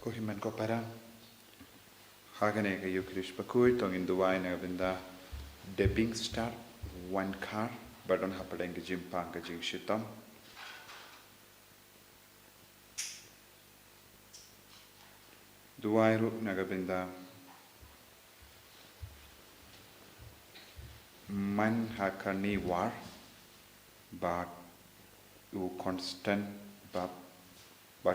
Kohiman ko parang hagane kayo Krish Bakhuid tong induway na binda debbing star one car badon hapadeng ke jimpang ke jing shitam duway ru na binda man hakani war but u constant but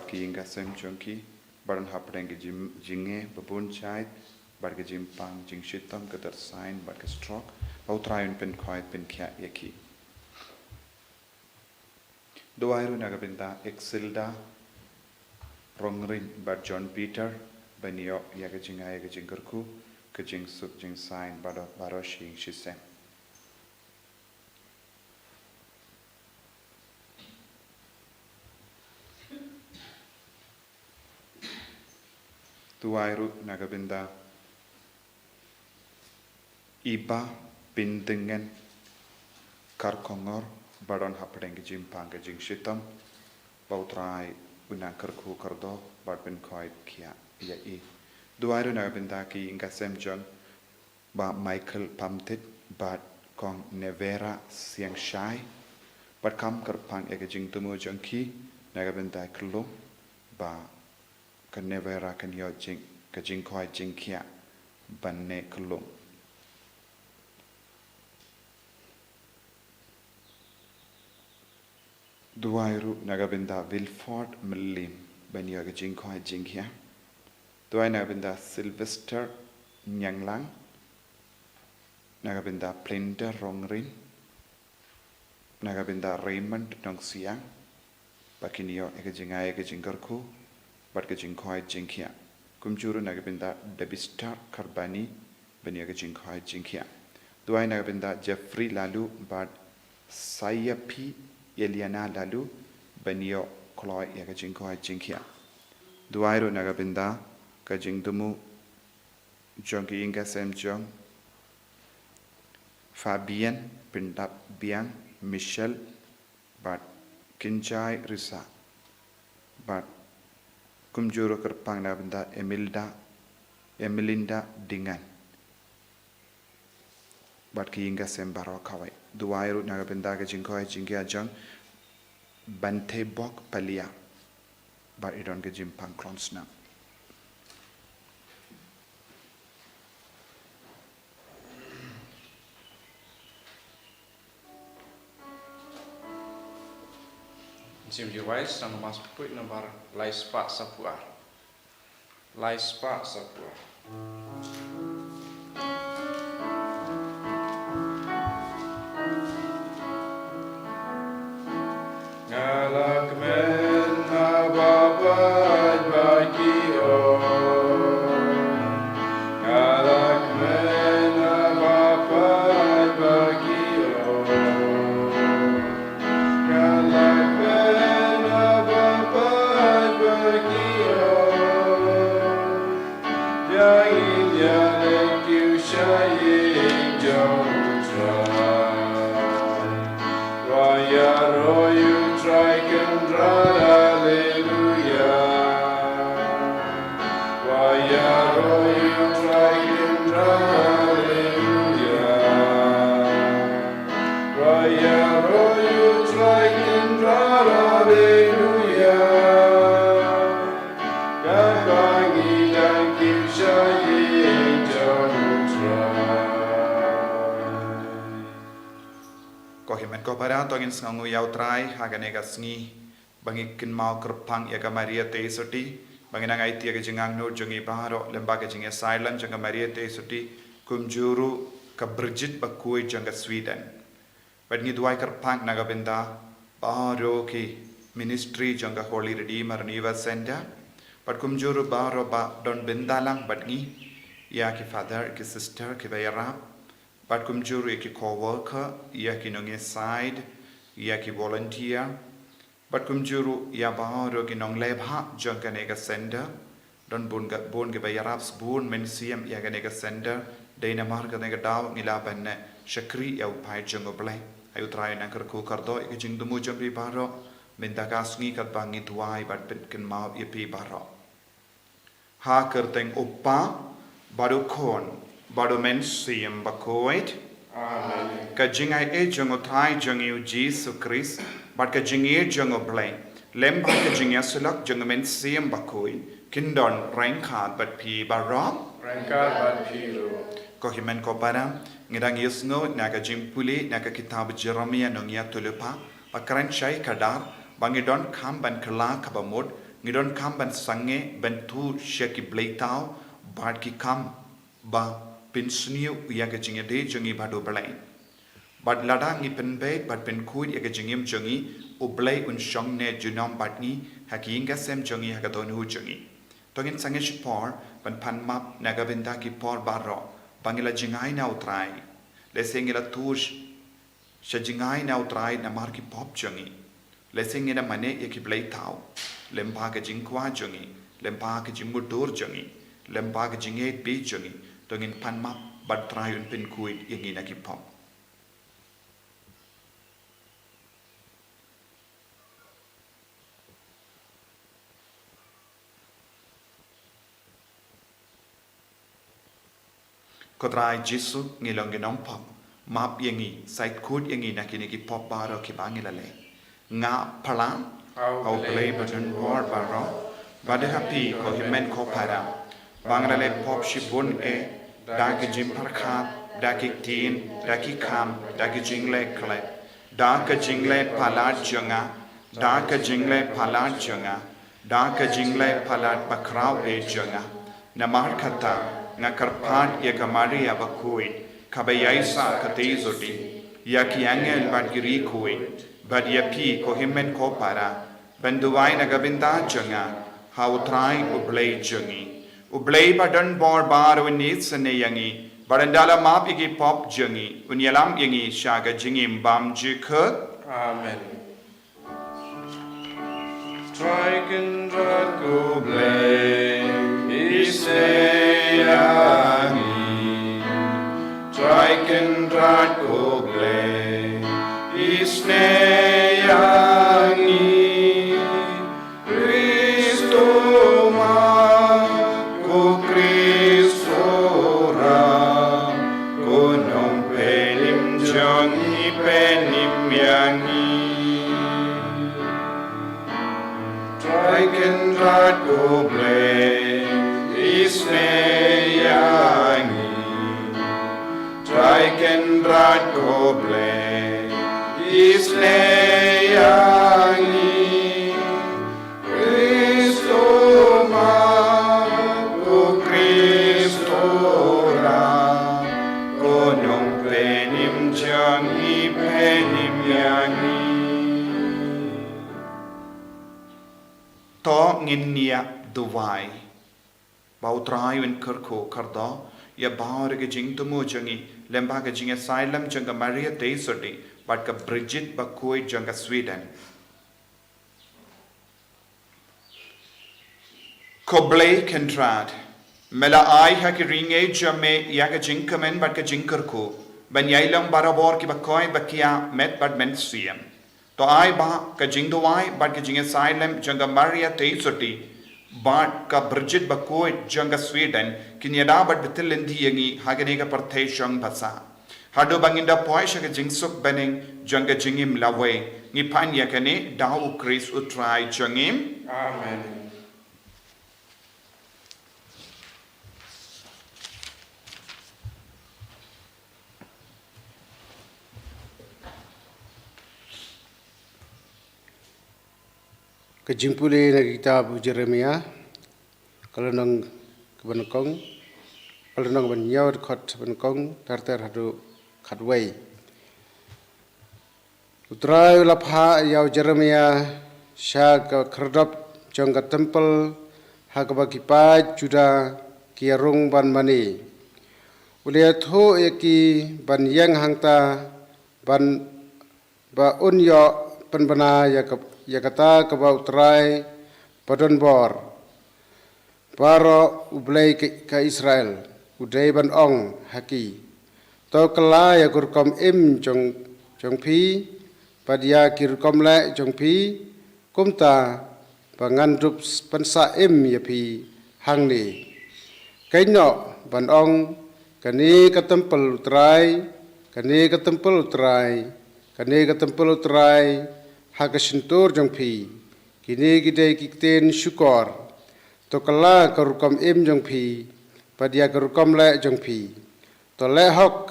ki inga sem chunki badan hapadeng ke jinge babun chait bar ke jimpang jing shitam ke ter sign bar ke stroke au train pen khoi pen kya yaki duwairu naga binda exilda rongrin bar John Peter banio yaga jinga yaga jingerku ke jing suk jing sign baro shing shisem duwairu naga binda iba bindengen karkongor baron hapadeng ke jimpang ke jing shitam bautrai unang kerku kerdo bar pen khoi kya ya I duwairu naga binda ki ingasem jong ba Michael pamtit bat kong nevera siang shai bat kam kerpang ege jing tumu jong ki naga binda klum ba kan nevera kan yo jing ka jing khoi jing kya banne klum duwairu naga binda Wilford Millim banyo ga jing khoi jing kya duwai naga binda Sylvester Nyanglang naga binda Plinda Rongrin naga binda Raymond Nongstoin bakiniyo ege jinga ege jingarku bat ke jing khoi jing kya kumjuru naga binda Debistar Karbani banyo ga jing khoi jing kya duwai naga binda Jeffrey Lalu bat Sayapi Eliana Lalu banyo kloi yaga jing khoi jing kya duwairu naga binda ka jing dumu jong ki inga sem jong Fabian Pindap Biang Michelle bat Kinjai Risa bat kumjuru kerpang naga binda Emilinda Dingan bat ki inga sem baro kawai duwairu naga binda ka jing khoi jing kya jong Bante Bok Palia bat idon ke jimpang klonsna Jim Jewais nang mas put nomor Lait-ïa Taïiew. Lait-ïa Taïiew. Ngalak men ababad bakio. Ngalak men ababad bakio. Ngalak men ababad bakio. Yain yanek you shayin jomutrai. Raya royu Hallelujah. Vaya royu traigendra hallelujah. Vaya royu traigendra hallelujah. Gabangi dan kishayin jamutrai. Kohimen ko para tongin sngangu yautrai hagane gasngi bangikin mau kerpang ya Maria Taïiew banginang IT ya jingang no jongi baro lembaga jing asylum janga Maria Taïiew kumjuru ka Bridget Bakhuid janga Sweden badngi duai kerpang naga benda baro ki ministry janga Holy Redeemer Niva Center bad kumjuru baro ba don bendalang badngi ya ki father ki sister ki bayara bad kumjuru ya ki co-worker ya ki nongi side ya ki volunteer But kumjuru ya baharo ki nong lebha jang kanega sender don bun ke bayaraps bun mensiam ya kanega sender dena mar kanega daw ngila banne shakri ya upai jang oblai ayu try na kerku kardo ke jing dumu jang ri baro mendakas ngi kat bangi tuai bat pen ken mau ipi baro ha kerteng upa baru kon baru men siam Bakhuid Amen. ka jingai e jongo thai jongiu Jesus Christ bat ka jingi jongo blai lem ba ka jingya sulak jongo men siam Bakhuid kindon rain khat bat pi barop Rangkar bat piru. ko himen ko para ngirang yusno naga jimpuli naga kitab Jeremia nongia tulupa pakran chai kadar bangidon kam ban kala kabamod ngidon kam ban sange ban tu sheki bleitau bad ki kam ba pinsniu yaga jinge de jongi bado balai bad lada ngi penbe bad pen kud yaga jingim jongi ublai un shongne junom batni hakinga sem jongi hagadon hu jongi tongin sange shipor ban panmap naga benda ki por baro bangila jingai na utrai le sengila tush shajingai na utrai na mar ki pop jongi le sengila mane yaki bleitau lempa ka jingkwa jongi lempa ka jimudur jongi lempa ka jinget bi jongi tongin panmap bad trai un pen kuid yangi na ki pop Kodrai Jisu ngilong ginom pop map yangi sait kud yangi nakini ki pop baro ki bangilale nga palam au play button board baro bade happy ko himen ko para bangilale pop shibun e daki jim parkhat daki tin daki kam daki jingle kle daka jingle palat jonga daka jingle palat jonga daka jingle palat bakrau e jonga namar kata nga karpat ya Maria Bakhuid kabayaisa katezoti ya ki angel badgiri kui bad ya pi ko himen ko para banduwai na gabinda jonga how try ublay jongi ublay badan bor bar unit sane yangi barandala mapi ki pop jongi unyalam yangi shaga jingim bam jikut Amen. Triken drago blay Isneyangi Triken drago blay Isneyangi Christo ma ko Christo ra ko nong penim jongi penim yangi Triken drago blay Isneyangi Triken drago blay Isneyangi Christo ma ko Christo ra ko nong penim jangi penim yangi to nginnia duwai bautrai un kerko kardo ya baur ke jing tumu jangi lemba ke jing asylum janga Maria Taïiew but ka Bridget Bakhuid janga Sweden koblay kentrad mela ai ha ki ringe jame ya ke jing kamen but ka jing kerko ban yailam barabor ki Bakhuid bakia met but men siem to ai ba ka jing duwai but ka jing asylum janga Maria Taïiew but ka Bridget Bakhuid janga Sweden kinyada but betil lendi yangi haganega partay shang basa hado banginda poisha ka jingsuk bening janga jingim lawe ngi pan yakane daw Chris utrai jangim Amen. Kejimpuli na kitab Jeremia kalau nang kebanakong kalau nang banyawat kot banakong tartar hadu khatway utrai lapha yaw Jeremia sha ka khardap jangka temple hakaba kipa juda kiarung ban mani uliat ho eki ban yang hangta ban ba unyo penbana ya kata kebau terai padon bor paro ublay ke Israel udai ban ong haki to kala ya kurkom im jong pi padia kirkom le jong pi kumta pangandup pensa im ya pi hang ni. Kaino ban ong kani ka tempel utrai, kani ka tempel utrai, kani ka tempel utrai ha ka sintur jong pi. Kini gidai kikten syukur. To kala ka rukam im jong pi, padia ka rukam le jong pi. To le hok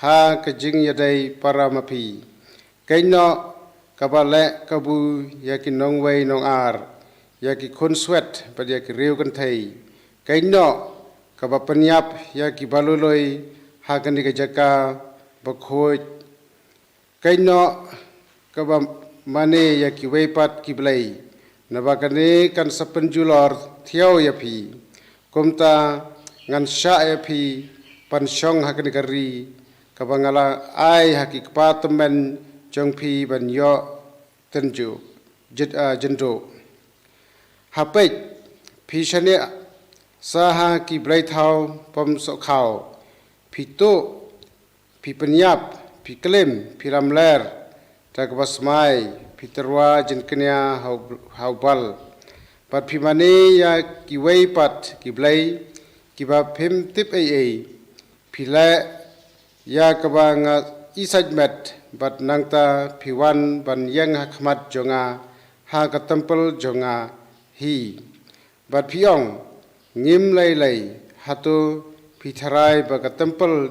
ha ka jing yadai para mapi. Kaino kabale kabu yaki nong wei nong ar, yaki kun swet padia ki riu kan thai. Kaino kaba penyap yaki baluloi ha kan ka jaka Bakhuid. Kaino kaba mane yaki weipat ki blai. Nabakane kan sapenjulor thiau ya pi. Kumta ngan sya ya pi pansyong hakan kari kabangala ai haki kepatemen jong pi ban yo tenju jendo. Hapet pi shane saha ki blai thau pom so khau. Pi to pi penyap pi klem pi ramler tak basmai pi terwa jenkenya haubal. Pat pi mane ya ki wei pat ki blai ki ba phim tip ai pi la ya ka ba nga isaj met bat nangta pi wan ban yang hakmat jonga ha ka tempel jonga hi. Bat pi ong ngim lai hatu pi tharai ba ka tempel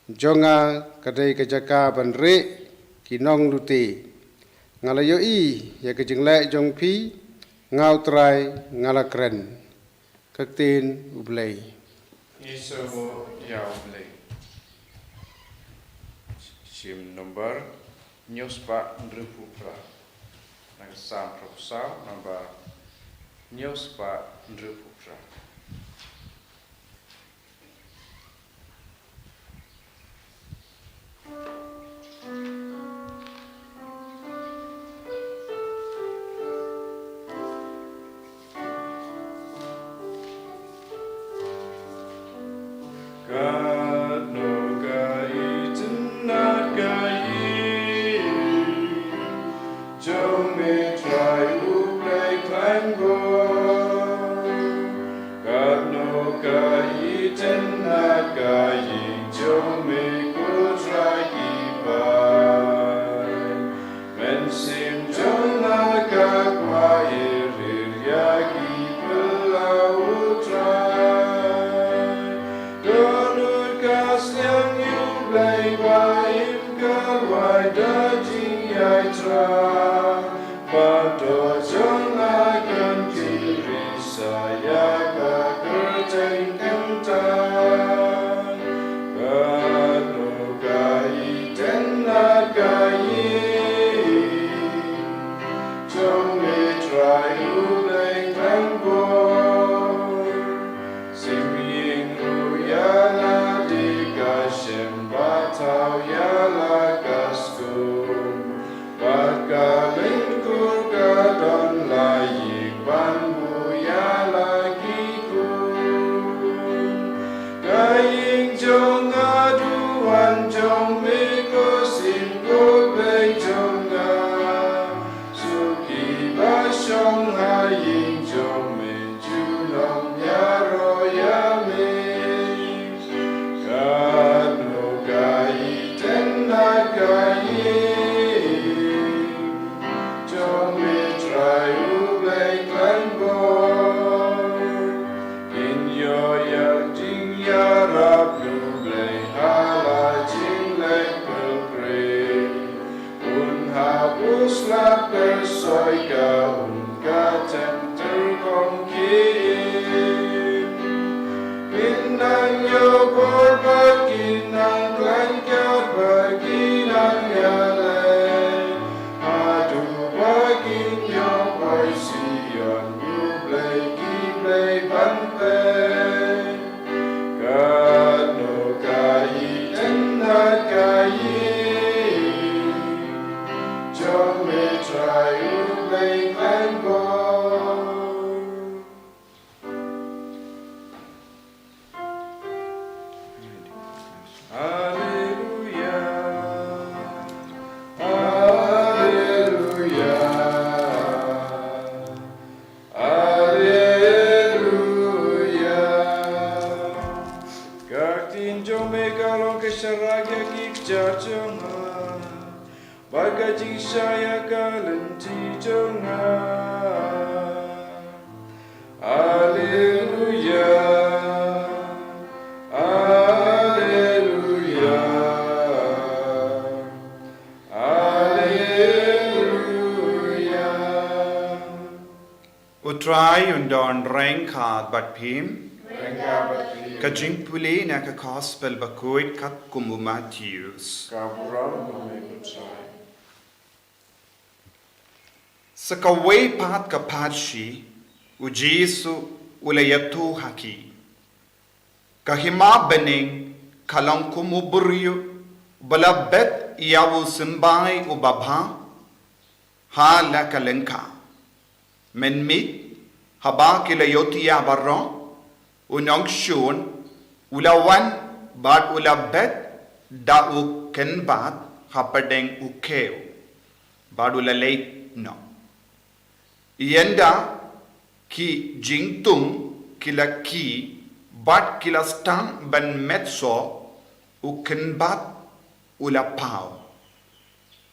jonga kadai ka jaka ban re ki nong lute. Ngalayo i ya ka jinglai jong pi ngau trai ngala kren. Kaktin ublay. Iso yau blay. Sim number Nongstoin Ndrupupra. Nang sam proposal number Nongstoin Ndrupupra. Jonga, Bagaji Shaya Galanti Jonga. Alleluia, Alleluia, Alleluia. Utrai undon rengkad bat pim. Ka jingpuli na ka gospel Bakhuid kat kumu Matthews. Sa kaway pat ka patshi, u Jesu ulayatu haki. Kahima bening kalang kumuburyo, balabet iyawu simbay u babha, ha la kalengka. Menmit, haba kilayoti yabarong, u Nongstoin, ulawan bat ulabet da u kenbat hapadeng u keo, bat ulalait no. Ienda ki jingtung kila ki bat kila stang ban metso u kenbat ulapau.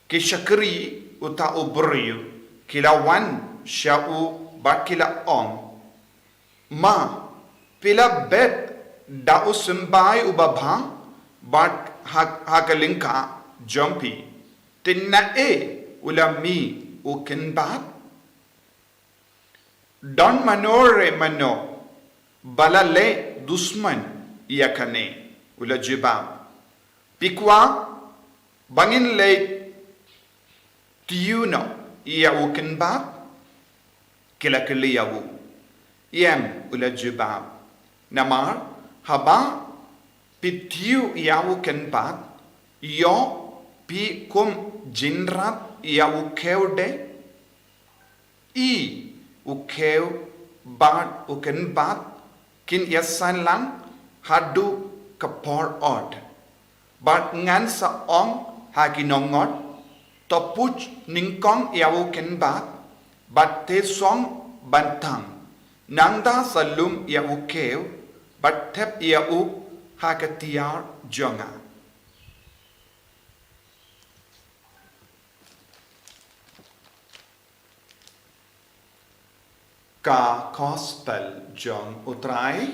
Ki shakri uta ubriyu kila wan sya u bat kila ong. Ma pila bet da u sembay u babha bat hakalinka jumpi. Tinna ulami u kenbat. Don manore mano balale dusman yakane ula jibam pikwa bangin Lait-ïa no iya ukenba kila kiliyawu yem ula jibam namar haba pitiu iya ukenba yo pi kum jinrat iya ukeude ukeu bat uken bat kin yasan lang hadu kapor od bat ngan sa ong haginongot topuch ningkong yawu ken bat te song bantang nangda salum yawu keu bat tep yawu hakatiar jonga. Ka gospel John utrai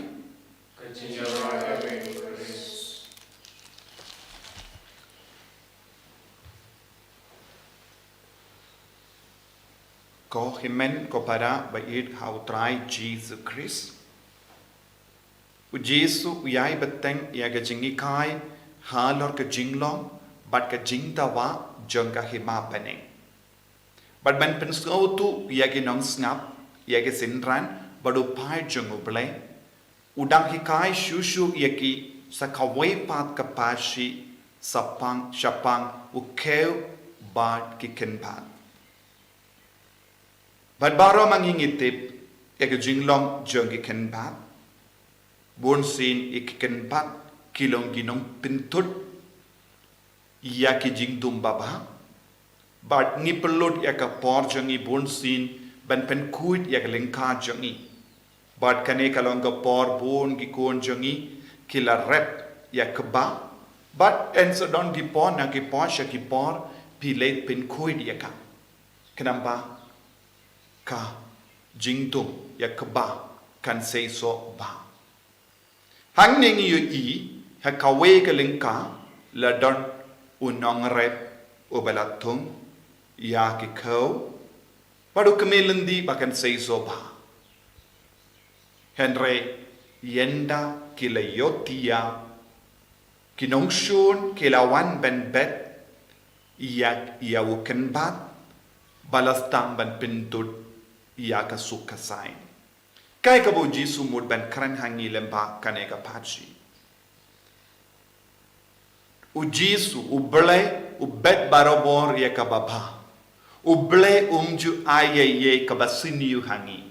ko himen ko para bait ha utrai Jesus Christ u Jesu yai beteng ya ga jingi kai halor ka jinglong bat ka jingtawa jonga hima peneng bat ban penso tu ya gi nong snap yaki sinran badu pai jungu blay udang hikai shushu yaki sa kawai pat kapashi sapang shapang ukeu bad kiken pat bad baro mangingitip yaki jinglong jungi ken pat bun sin ikiken pat kilong ginong pintut yaki jingdum baba bad nipelud yaka por jungi bun sin ban pen kuit yak lengka jongi bat kane kalonga por bon gi kon jongi kila rep yak ba bat enso don gi pon na gi pon sha gi por pilet pen kuit yaka kenamba ka jingtum yak ba kan say so ba hang ning yu ha kawe ka lengka la don unong rep ubalatung ya ki ko Padu kemelandi bahkan seisoba. Henry yenda kila yotia kinongshun kila wan ben bet iyak iawuken bat balastang ban pintut iyaka sukasain. Kay kabo Jesu mud ben kran hangi lemba kaneka pachi. U Jesu u blay u bet barobor iyaka baba. Uble umju ayeye kabasiniu hangi.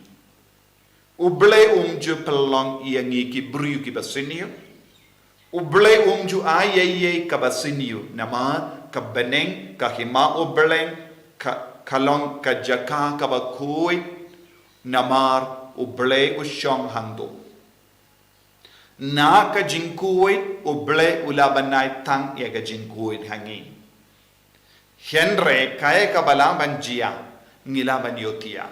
Uble umju pelong iangi ki bru ki basiniu. Uble umju ayeye kabasiniu nama kabeneng kahima ubleng kalong kajaka kabakui namar uble usyong hangdo. Na ka jingkuit uble ulabanay tang ya ka jingkuit hangi. Henry kaya kabalaban jia ngilaban yotia.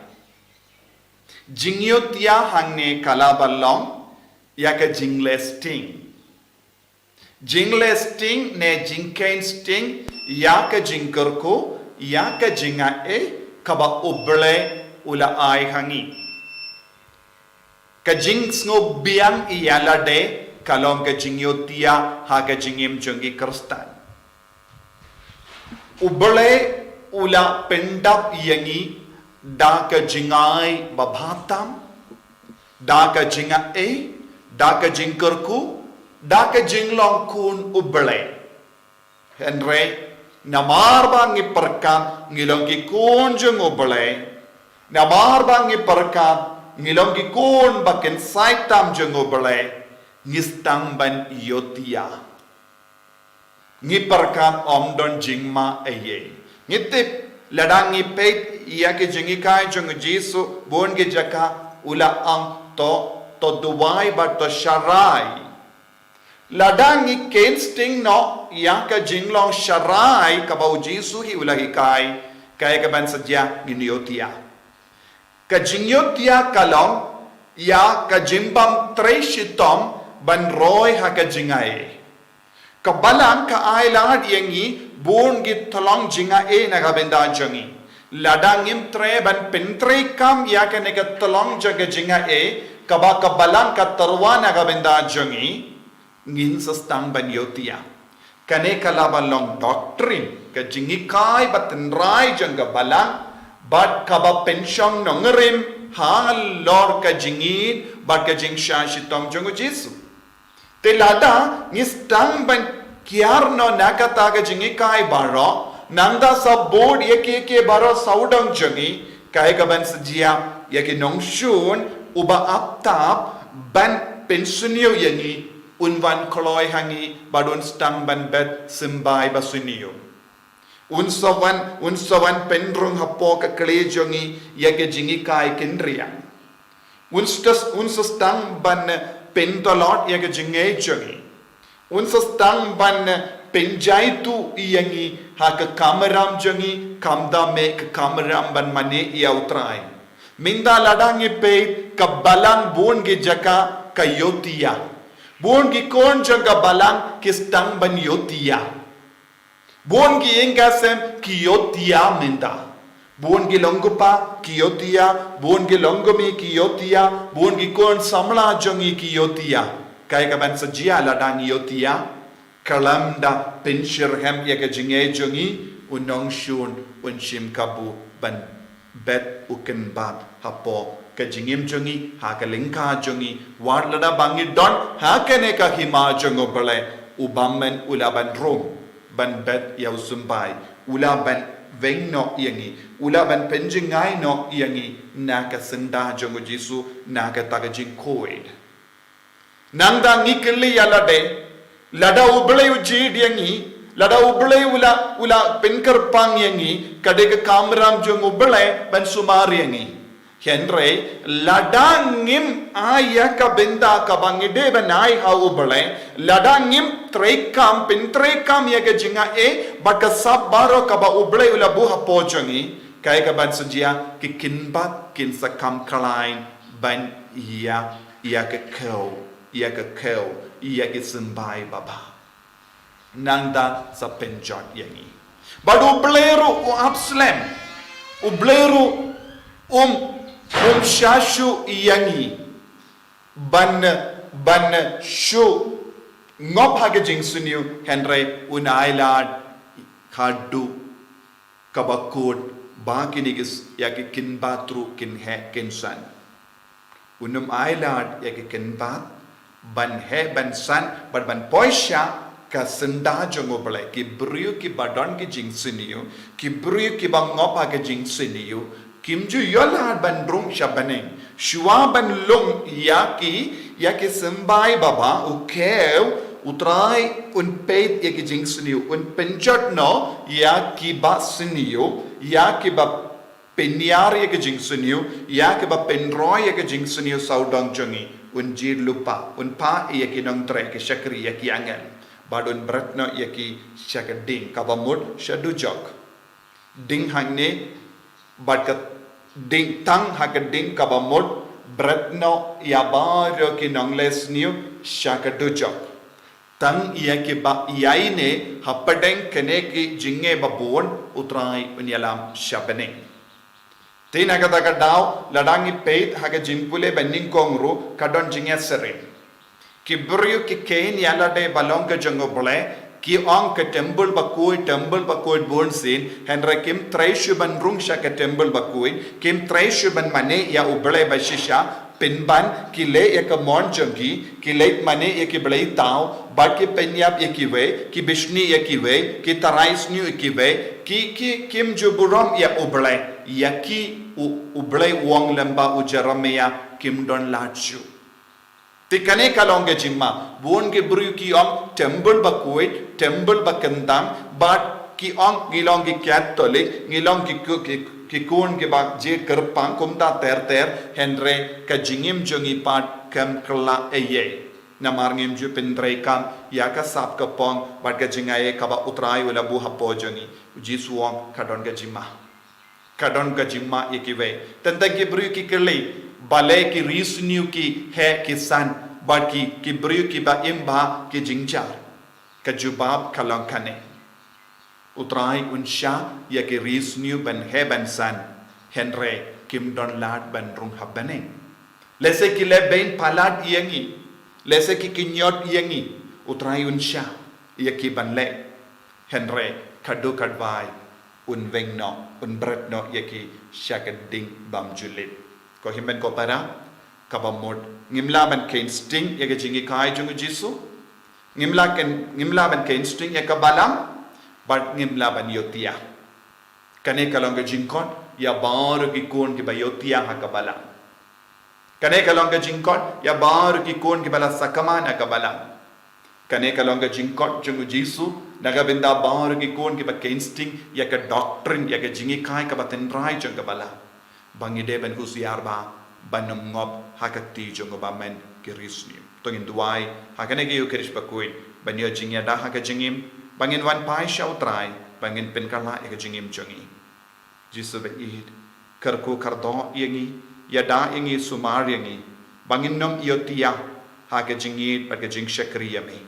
Jingyotia hangne kalabalong ya ka jinglesting. Jinglesting ne jinkainsting ya ka jingkerko ya ka jinga kaba uble ula ay hangi. Kajing snob biang iyalade kalong kajing yotia ha kajingim jungi kerstan. Ubele ula pendap yangi da kajingai babatam da kajinga da kajing kerku da kajing long kun ubele. Henry namar bangi perkam ngilong ki kunjung ubele namar bangi perkam ngilong gikon baken saitam jengo bele ngistang ban yotia ngiparkan omdon jingma aye ngitip ladang ngipet iya ke jengi kai jeng jisu bon ge jaka ula ang to duwai ba to sharai ladang ngiken sting no iya ka jinglong sharai ka bau jisu hi ula hi kai ka ban saja giniotia Kajingyotia kalong ya kajimbam treshitom ban roy ha kajingae. Kabalang ka ailad yengi bun git tolong jingae nagabenda jangi. Ladangim tre ban pentre kam ya ka nega tolong jaga jingae kaba kabalang ka tarwa nagabenda jangi ngin sastang ban yotia. Kane kalabalong doctrine kajingi kai batenrai janga balang Bat kaba pensyong nongerim hal lor ka jingin bat ka jing shitom jongo Jesu. Telada ngistang ban kiarno nakata ka jingi kai baro nangda sa board yeke baro saudang jongi kai ka ban sejia yeke nongstoin uba aptap ban pensunio yangi unwan koloi hangi badun stang ban bet simbai basunio. Unsawan pendrung hapo ka klejongi yake jingi kai kendria. Unsastang ban pentolot yake jingi jongi. Unsastang ban penjaitu iyangi ha ka kameram jongi kamda me ka kameram ban mane yautrai. Minda ladangi pe ka balang bon ge jaka ka yotia. Bon gi kon janga balang kistang ban yotia. Buon gi engasem kiyotia menda. Buon gi longopa kiyotia, buon gi longomi kiyotia, buon gi kon samla jongi kiyotia. Kaya kaban sajia ladang yotia, kalamda penshirhem yaga jinge jongi, unongshun unshim kabu ban bet uken bat hapo kajingim jongi, haka lingka jongi, warlada bangi don, haka neka hima jongo bale, ubammen ulaban rom. Ban bet yau sumbai ula ban veng no yangi ula ban penjingai no yangi naka senda jongo Jesu naka tagajing koid nangda ngikeli yalade lada ublay uji yangi lada ublay ula penkar pang yangi kadega kamram jongo ublay ban sumar yangi Henry ladangim ayaka benda kabangide banai ha ublay ladangim trekam pentrekam yaga jinga baka sabaro kaba ublay ula buha pojongi kaya kaban sejia kikinbat kin sakam kalain ban iya ke kau iya ke sembai baba nangda sa penjot yangi badu ubleru Absalom ubleru shashu yangi ban shu ngop hage jingsuniu Henry unailad khadu kabakut bakinigis yaki kin batru kin he kin san unum ailad yaki kin bat ban he ban san ban poisha ka senda jongo bale ki brio ki badon ki jingsuniu ki brio ki bangop hage jingsuniu Kimju yola ban drum shabaneng shua ban lung yaki sembai baba ukew utrai un peit yaki jingsuniu un penjot no yaki ba siniu yaki ba penyar yaki jingsuniu yaki ba penroy yaki jingsuniu saudang jongi unjir lupa unpa ia ki nong tre ki syakri ia ki angel badun bratno ia ki syakading kabamud syadujok ding hangne bad ka ding tang hakading kabamud bratno ia baro ki nong lesniu syakadujok tang ia ki ba iaine hapadeng kene ki jinge babon utrai unyalam syabening tina kata kadau ladangi peit haga jimpule bening kongru kadon jinge sere ki buryu ki kain yala de balong ke jango bole ki ong ke temple bakui bon sin henre kim treishu ban rung sha ke temple bakui kim treishu ban mane ya ubele bashisha pinban ki le ya ka mon jangi ki le mane ya ki blei tau ba ki penyap ya ki we ki bishni ya ki we ki tarais new ki we ki kim juburam ya ubele ya ki ubele wong lamba ujaramea kim don lachu tikane kalonge jimma buon ke bru ki ong temple bakui temple bakandam but ki ong ngilong ki catholic ngilong ki kun ke bak je kerpang kumta ter henre ka jingim jongi pat kam kla eye namar ngim ju pendrei kam ya ka sap ka pong bat ka jingaye ka ba utrai wala bu hapo jongi ji suong kadon ka jimma ekiwe tanta ki bru ki kelei bale ki risniu ki he ki san bat ki bru ki ba imba ki jingchar ka jubab kalong kane utrai unsha ya ke risniu ban he ban san henre kim don lat ban rung habane lese ki le bain palat yangi lese ki kinyot yangi utrai unsha ya ki ban le henre kadu kadwai un vengno un bretno ya ki shakading bam julip ko himben ko para kabamod ngimla ban kain sting ya ke jingi kai jungu jisu ngimla ban kain sting ya kabalam but ngimla ban yotia kane kalonga jingkon ya bar ki kon ki bayotia hakabala kane kalonga jingkon ya bar ki kon ki bala sakama nakabala kane kalonga jingkon jungu jisu naga binda bar ki kon ki ba instinct ya ka doctrine ya ka jingi kai ka baten rai jung kabala bangide ban husiar ba banum ngop hakati jungu ba men ki risni tongin duai hakane ki ukerish bakui banyo jingya da haka jingim bangin wan pai shau trai bangin penkala eka jingim jongi jisu be id karku kardo yangi yada yangi sumar yangi bangin nom yotia haka jingi pat ka jing shakriya me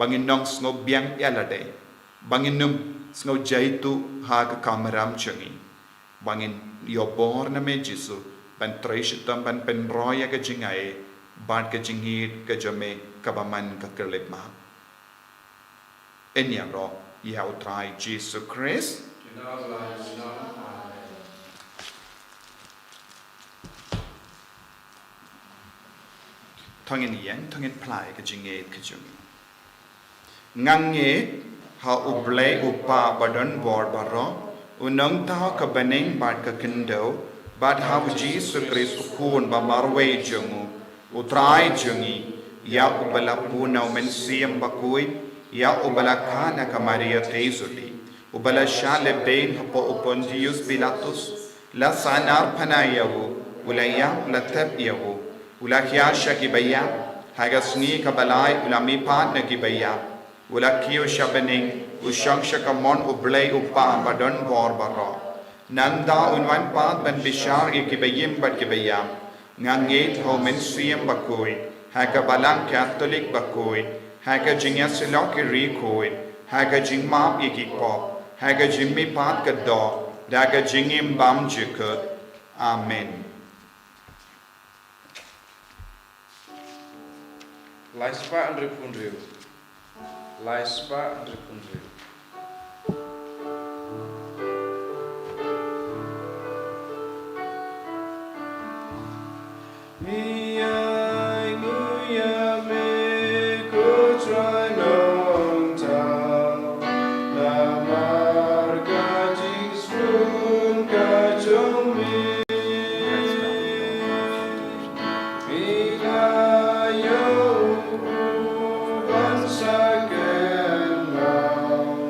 bangin nong snow biang yalade bangin nom snow jaitu haka kamaram jongi bangin yobor na me jisu ban treshitam ban penroya ka jingai bat ka jingi ka jame kabaman ka kerlepma Enyaro yau try Jesus Christ. Tongin yang tongin plai ke jinget ke jungi. Nganget ha ublay upa badon bor baro unong tao ka baneng bad ka kendo bad ha Jesus Christ ukun ba marwe jungu utray jungi ya ubala punaw men siyam bakui ya ubala kana ka Maria Teizuli ubala shale bain hapo Pontius Pilatus la sanar panayahu ulaya la tabiyahu ula kiyasha kibaya hagasni ka balay ula mipat na kibaya ula kiyo shabaning usyang shakamon ublay upa badon bor baro nanda unwan pat ban bishar ikibayim bad kibaya ngangit ho mensiyam bakui haka balang Catholic bakui Haga jingya silok ki rikoid, haga jingmap ikikpop, haga jimmi pat kado, daga jingim bam jikut. Amen. Laispa andre punriu. Laispa andre punriu. Once again now.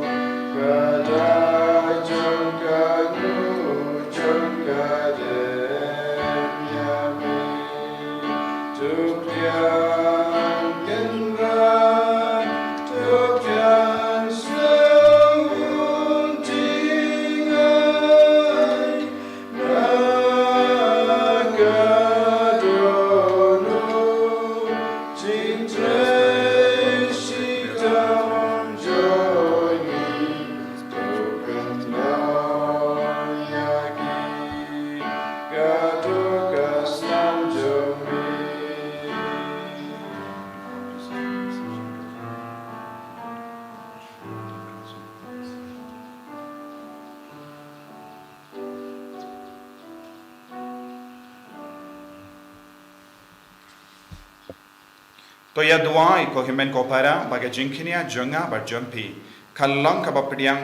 To ya duai ko himen ko para baga jinkinia jonga ba jumpi kallang ka ba pediang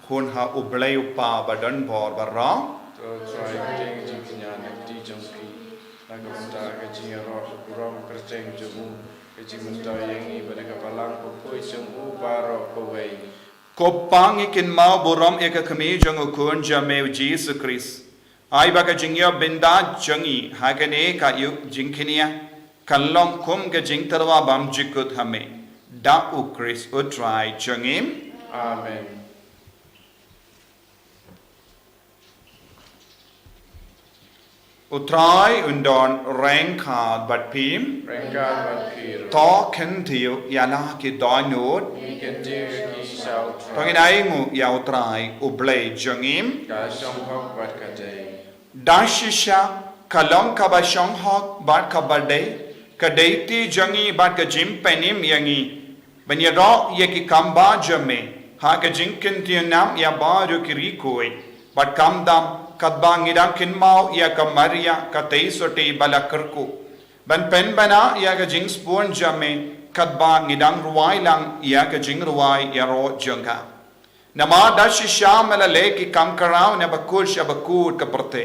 hun ha ublay upa ba don bor ba ra To try getting jinkinya nak di jumpi. Nak menta kecing roh kurang kerjeng jemu. Kecing menta yang ni pada kapalang pokoi jemu baro kowai. ko pang ikin mau borom eka kami jong ukun jame Jesus Christ ai baga jingya benda jangi hagane ka yu jinkinia kalong kum ga jing tarwa bam jikut hame da u Christ utrai jangim Amen. utrai undon rengkad bat pim Rengkat berpir. to ken tiu yana ki donut Ikan dia kisau pangin ai ngu ya utrai ublay jangim Kasong hok bat kadai. dashisha kalong ka ba shong hok bat ka bade kadaiti jangi bat ka jim penim yangi banyaro ye ki kamba jame ha ka jinkin tianam ya baru kirikoi bat kamdam kadbang idang kinmau ya ka maria ka teisoti balakarku ban pen bana ya ka jing spoon jame kadbang idang ruwai lang ya ka jing ruwai ya ro janga nama dashisha mala le ki kamkarau na bakul shabakut ka perte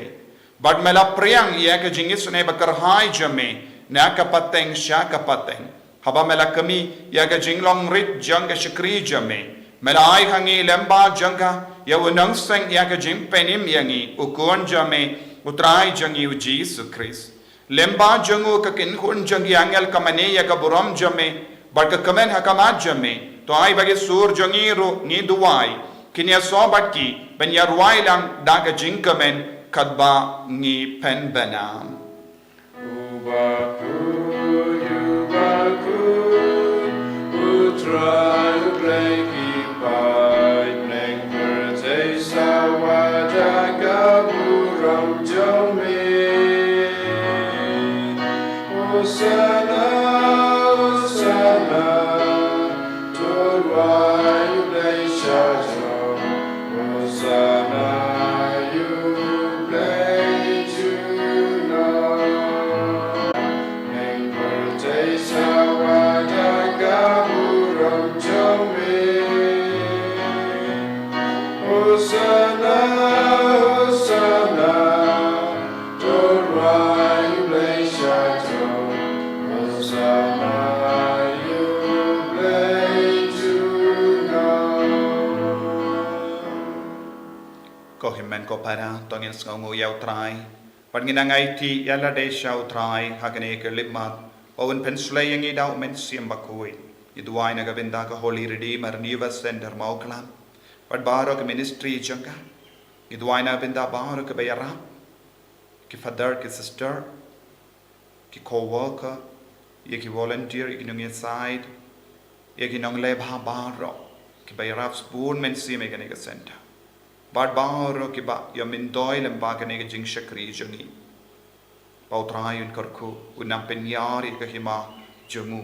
bat mela priang ya ka jingis ne bakar hai jame na kapateng sya kapateng haba mela kami ya ga jinglong rit jang ga shakri jame mela ai hangi lemba janga ya unang seng ya ga jim penim yangi ukon jame utrai jangi u Jesus Christ lemba jangu ka kin hun jangi angel kamane ya ga buram jame bar ka kamen hakamat jame to ai bagi sur jangi ro ni duwai kinya so batki ben ya ruai lang da ga jing kamen kadba ni pen benam Bakhuid, utrai ubleki pai, neng bertai sawajaga buram jami. Hosana, Hosana, turwai ublei shajo. Hosana, ublei juno. Hosana, Hosana, turwai ublei shajo. Hosana, ublei juno. ko himen ko para tongin sngongu yau trai panginangai ti yala de shau trai hagane ke limat owen penslay yang idau men siam Bakhuid idwai na gabinda ka Holy Redeemer Niva Center Mawkhlam pad baro ke ministry janga idwai na binda baro ke bayara ki father ki sister ki co-worker ye ki volunteer ye ki nung side ye ki nung lebha baro ki bayara spoon men siam egane ka center bad baro ki ba yamin doi lemba gane ka jing shakri jangi pautrai un karku unam penyari ka hima jamu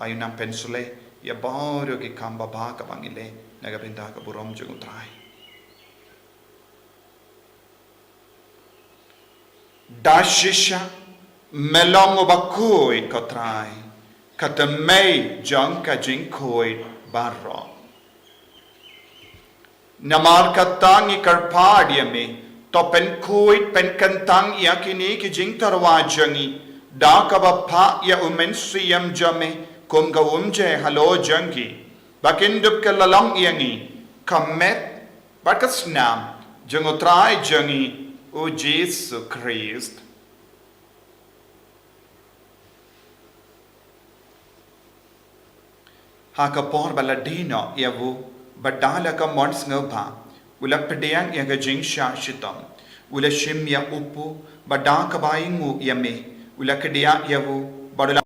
ayunam pensule ya baro ki kamba ba ka bangile nagabinda ka burom jangu trai dashisha melong Bakhuid ka trai katamay jang ka jing Bakhuid barro namar katang ikarpad yame to pen Bakhuid pen kantang yakini ki jing tarwa jangi da ka bapha ya umen siyam jame kum ga umje halo jangi bakindup ka lalong yangi kamet bakasnam jango trai jangi o Jesus Christ hakapor baladino yavu badala ka mons ngapa ula pedang ya ga jingsha shitam ula shim ya upu badaka baingu yame ula kedia yavu badala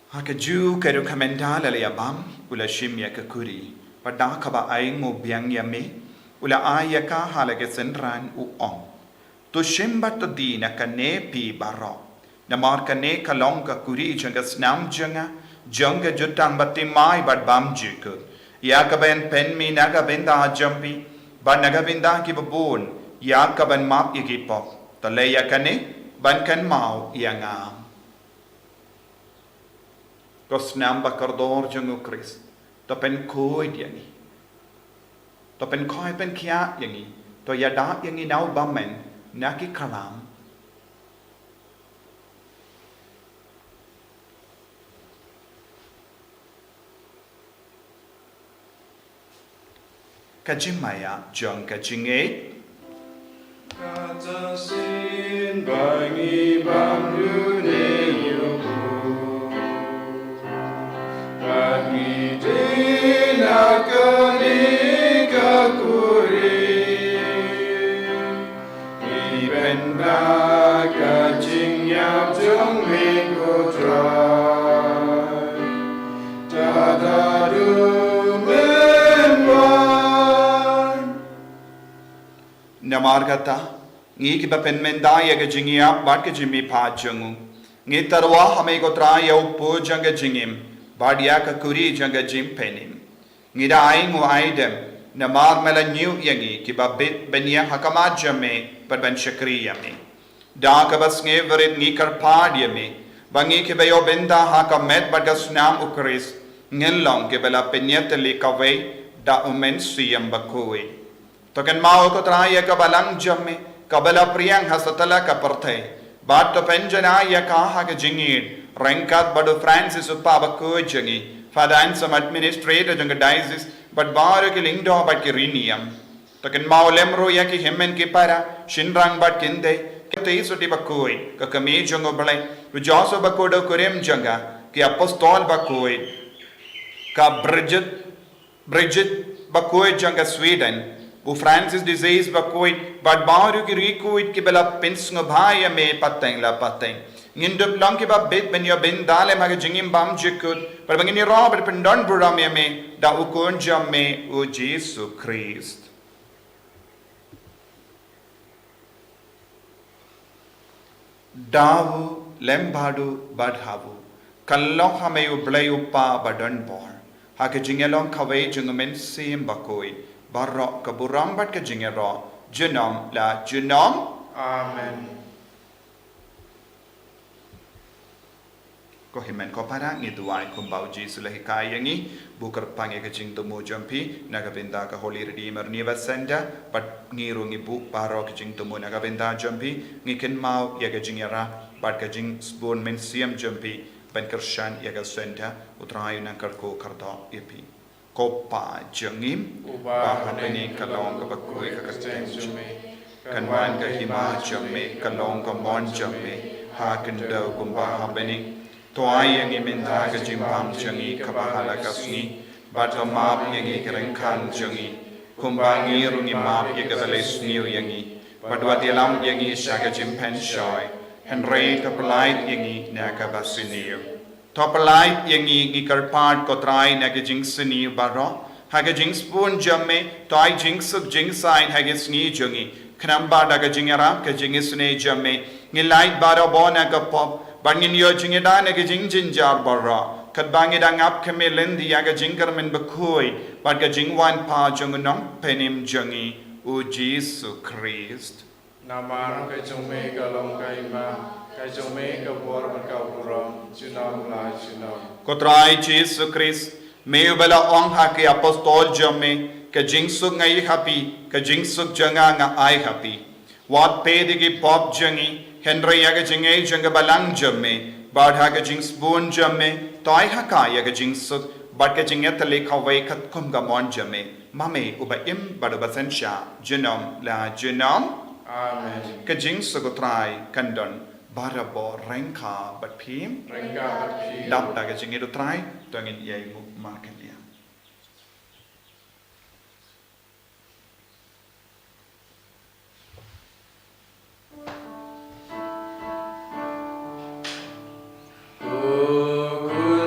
Haka ju kedu kamendala le abam ula shim ya kakuri pada kaba aing mo biang ya me ula aya ka halage senran u ong to shimba to di na kane pi baro na mar kane kalong ka kuri janga snam janga jutang bati mai bad bam jiku ya ka ben pen mi naga benda jampi ban naga benda ki babun ya ka ban map ikipok to le ya kane ban kan mau ya ngam Kos namba kardor jungu Chris. To pen koi yangi. To pen koi pen kia yangi. To yada yangi nau bamen. Naki kalam. Kajimaya jong kajinge. Katasin bangi bambu ne yuku. Bakhuid nakani kakuri ibenda kajing yap jong minggu trai tadadu menwan Namargata ngi ki bapen mendaya kajing yap bat kajimi pa jongu ngi tarwa hame ko trai yau po janga jingim Badia kakuri janga jim penim. Ngida aing wa aidem na mar mela new yangi ki ba benya hakama jame but ben shakri yami. Da ka bas nge verit ngi karpad yami. Bangi ki bayo benda hakamet but gasnam ukris. Ngin long ki bela penyet li kaway da umen siyam Bakhuid. Token mao ko traya ka balang jame kabala priyang hasatala ka partay. Bat to penjana ya ka ha ka jingid. Rengkat badu Francis uppa Bakhuid jangi. Fadain some administrator janga diocese but baru ki lingdo bat ki riniam. Token mau lemro ya ki hemmen ki para shinrang bat kinde. Kete isuti Bakhuid ka kami jango balai. Rujoso Bakhuid kurem janga ki apostol Bakhuid ka Bridget Bakhuid janga Sweden. Bu Francis disease Bakhuid but baru ki rikuid ki bela pinsngo bhaya me pateng la pateng. Ngindup lang ki ba bit ben yo bin dale maga jingim bam jikut par bangini Robert pendon buram me da ukon jamme o Jesus Christ Dawu lembadu badhavu kallong hame u blay upa badon bor ha ke jingelong kaway jungumen sim Bakhuid barro ka buram bat ka jingero junom la junom Amen. Ko himen ko para ngi duai kumbau Jesu lahi kayangi bukar pange ka jing tumu jampi nagabenda ka Holy Redeemer Niva Senda but ngiru ngi bu paro ka jing tumu nagabenda jampi ngi ken mau ya ka jing yara but ka jing spoon men siam jampi ben kershan ya ka senda utrayu nang karko kardo ipi ko pa jangim Uba hapeni kalong ka Bakhuid ka kasteng kasteng jume kanwan ka hima jamme kalong ka mon jamme ha kendo kumba hapeni Toai yang iminta ke jimpam jangi kabahala kasni, bata map yang ikerengkan jangi, kumbangi rungi map yang kebeles niu yangi, badwa dilam yang isyaga jimpen shoy, henry kapelait yang i naga basiniu. Topelait yang i karpad kotrai naga jing siniu baro, haga jing spoon jamme, toai jing suk jing sign haga sni jangi, knamba daga jingaram ke jing isne jamme, ngilait baro bona ka pop, Bangin yo jingida na jing jinjar barra. Kat bangida ngap kami lendi yaga jingar min Bakhuid. But ka jingwan pa jungunong penim jungi u Jesus Christ. Namar kay jume kalong kay ma kay jume ka bor man ka buram junam la junam. Kotrai Jesus Christ. May bala ong haki apostol jamme. Ka jingsuk ngay happy. Ka jingsuk janga nga ay happy. Wat pedigi pop jangi. Henry yaga jingay janga balang jamme, badha ka jing spoon jamme, toy haka yaga jing suk, bad ka jingat le kaway kat kum gamon jamme, mame uba im badubasan sha, jinom la jinom, Amen. ka jing sugutray kandon, barabo rengka bat pim, Rengka batpi. dap da ka jingay utray, tongin yay mu market niya. Kun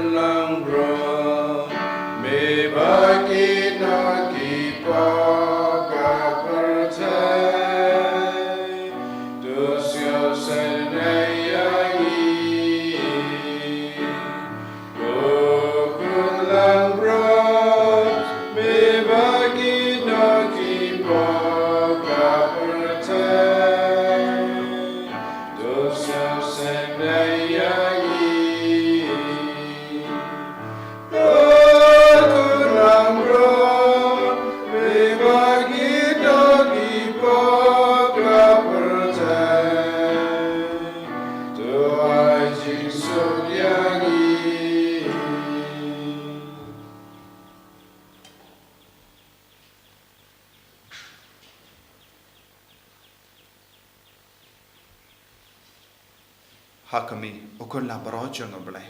hakami ukun la baro jang oblai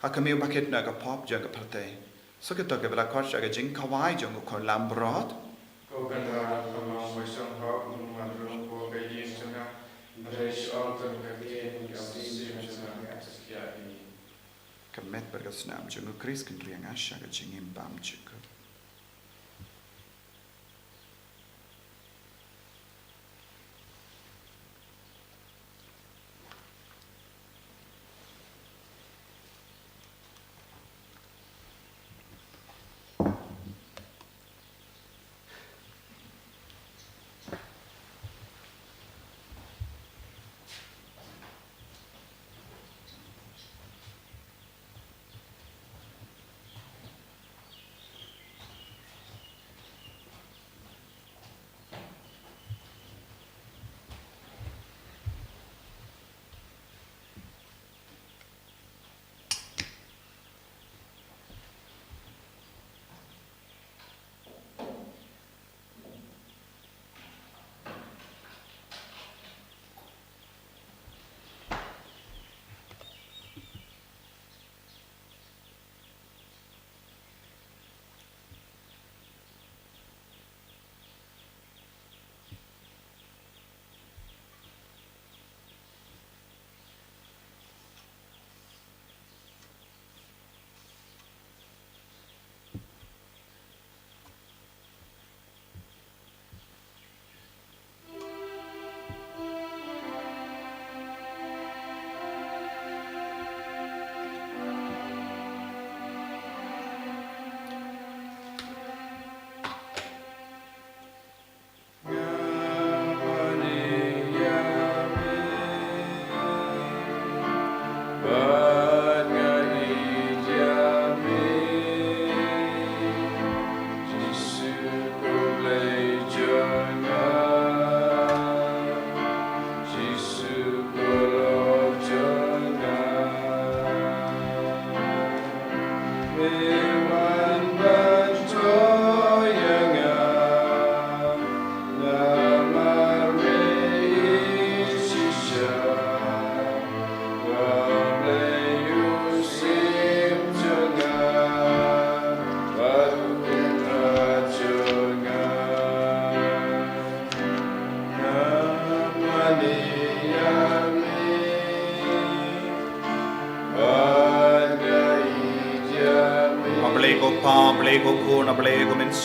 hakami bucket na ka pop jang parte so ke to ke bla khot ga jing khawai jang ukun la bro Kau kan harap kau besok kau mengatur kau gaji setengah mereka alter gaji yang sistem setengah sekian ini. kemet bergasnam jang ukris kan riang asha ga jing imbam chuk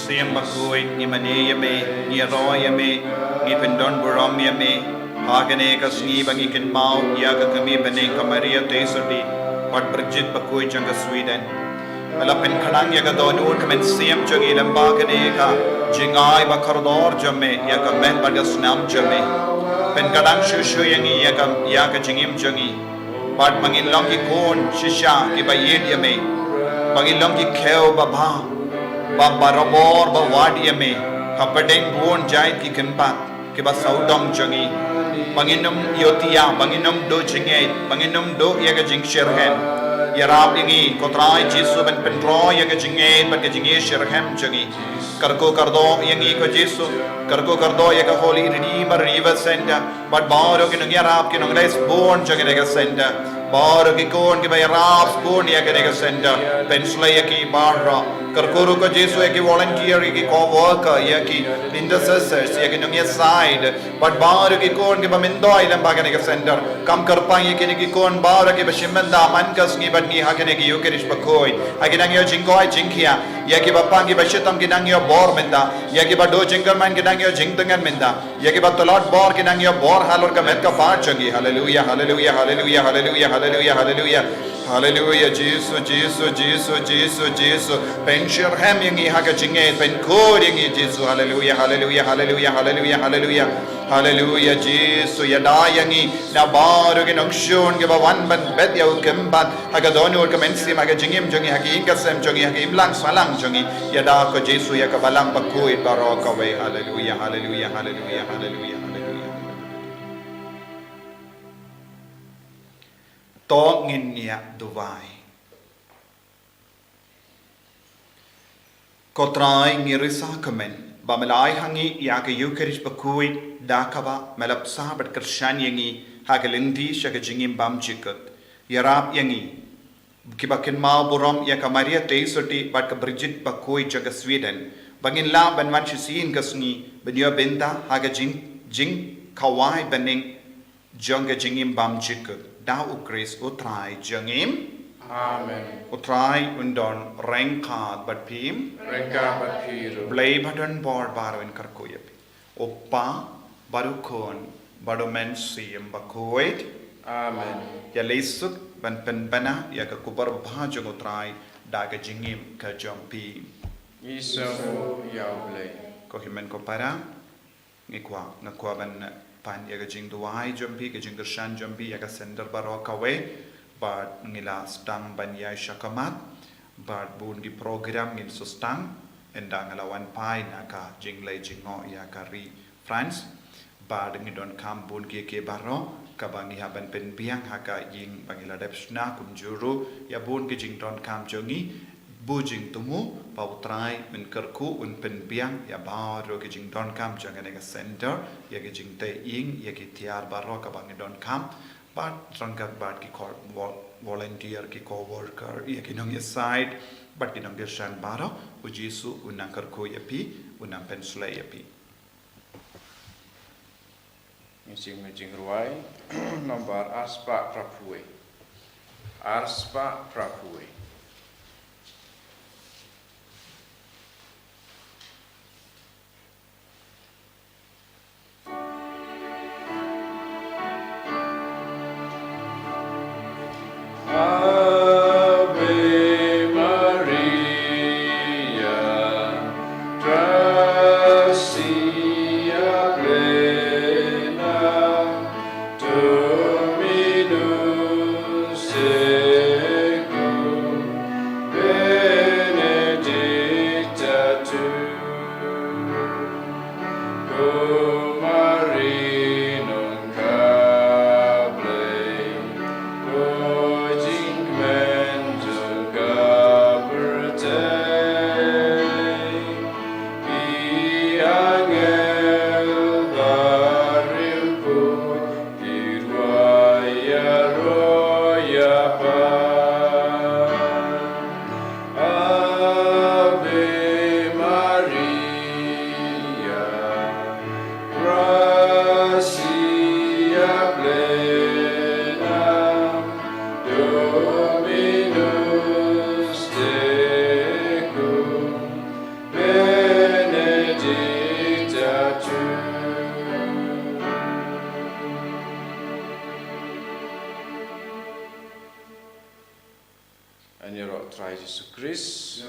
Siam Bakhuid, ni Mane Yame, ni Roy Yame, ni Pendon Buram Yame, Hagane Kasni Bangikan Mau, Yakakami Baneka Maria Tesodi, Pat Bridget Bakhuid Janga Sweden. Malapin Kanang Yagadonu, come and Siam Jogi Lambaganeka, Jingai Bakardor Jame, Yakamet Bagasnam Jame, Penkadang Shushu Yangi Yaka Jingim Jungi, Pat Mangin Longi Kon, Shisha, Kibayed Yame, Mangin Longi Keo Baba. Barabor Bawadiame, Kapadeng Buon Jai Kikimpat, Kiba Saudong Jungi, Banginum Yotia, Banginum Do Jingate, Banginum Do Yagajing Sherhem, Yarab Yangi, Kotrai Jisu and Pentro Yagajingate, but Gajingi Sherhem Jungi, Karko Kardo Yangi Kojisu, Karko Kardo Yaga Holy Redeemer River Center, but Baro Yarab Kinongres Born Jagaga Center. Baro Kikon Kibayarab Spoon Yagaga Center, Penslayaki Barra. Karkuru ko Jesu yaki volunteer yaki co-worker yaki intercessors yaki nungi side but baru ki kon ki bamindo ilam bagane ka center kam karpa yaki ni kon baru ki bashimanda mankas ni badni hakane ki yukerish bakoi akinang yo jingoi jingkia yaki bapang ki bashitam kinang yo bor menda yaki bado jingerman kinang yo jingtengan menda yaki batolot bor kinang yo bor halor ka met ka part changi hallelujah hallelujah hallelujah hallelujah hallelujah hallelujah Hallelujah, Jesus, Jesus, Jesus, Jesus, Jesus. Penshir hem yangi haga jinge, pen kod yangi Jesus. Hallelujah, hallelujah, hallelujah, hallelujah, hallelujah, hallelujah, Jesus. Yada yangi na baru ki nongstoin ki bawan ban bet yau kembat haga donur kemensi haga jingim jongi haga ingasem jongi haga imlang salang jongi yada ko Jesus ya kabalang Bakhuid baraka we. Hallelujah, hallelujah, hallelujah, hallelujah. To ngin niya Dubai. Kotrai ngirisa kamen, bamalai hangi yaka yukerish Bakhuid dakaba melap sabat kershan yangi hagalindi siya kajingim bam jikut. Yarap yangi. Kibakin mau burom ya ka Maria Taïiew soti bat ka Bridget Bakhuid jaga Sweden. Bangin la ban man sisin kasni benyo benta haga jing kawai bening jonga jingim bam jikut. Da ukris utrai jangim. Amen. Utrai undon rengkat bat pim. Rengka batpiru. Blay badan board baru in karkuyapi. Opa baru kon baru mensiam Bakhuid. Amen. Ya lesuk ban penbana ya ka kubar bhajong utrai daga jingim ka jompi. Isu yau blay. Ko himen ko para ngakwa ban pan ya ka jing duai jompi ka jing dershan jompi ya ka sender baro kawe. But ngila stang banyai syakamat, but bun di program ngin sustang, endang ngelawan pai naka jinglai jingo ya kari France, but ngidon kam bun ke baro, kabangi haban pen biang haka ying bangila depsna kunjuru, ya bun ke jing don kam jongi, bujing tumu, pautrai men kerku un pen biang ya baro ke jing don kam jangan ega center, ya ke jing te ying, ya ke tiar baro kabangi don kam. But rangkat bat ki volunteer ki co-worker ya ki nong side but ki nong shan baro ujisu unang karko yapi unang pensulai yapi Micing ruai nomor aspa prapuwe. Arspa prapuwe. Yesus Kristus.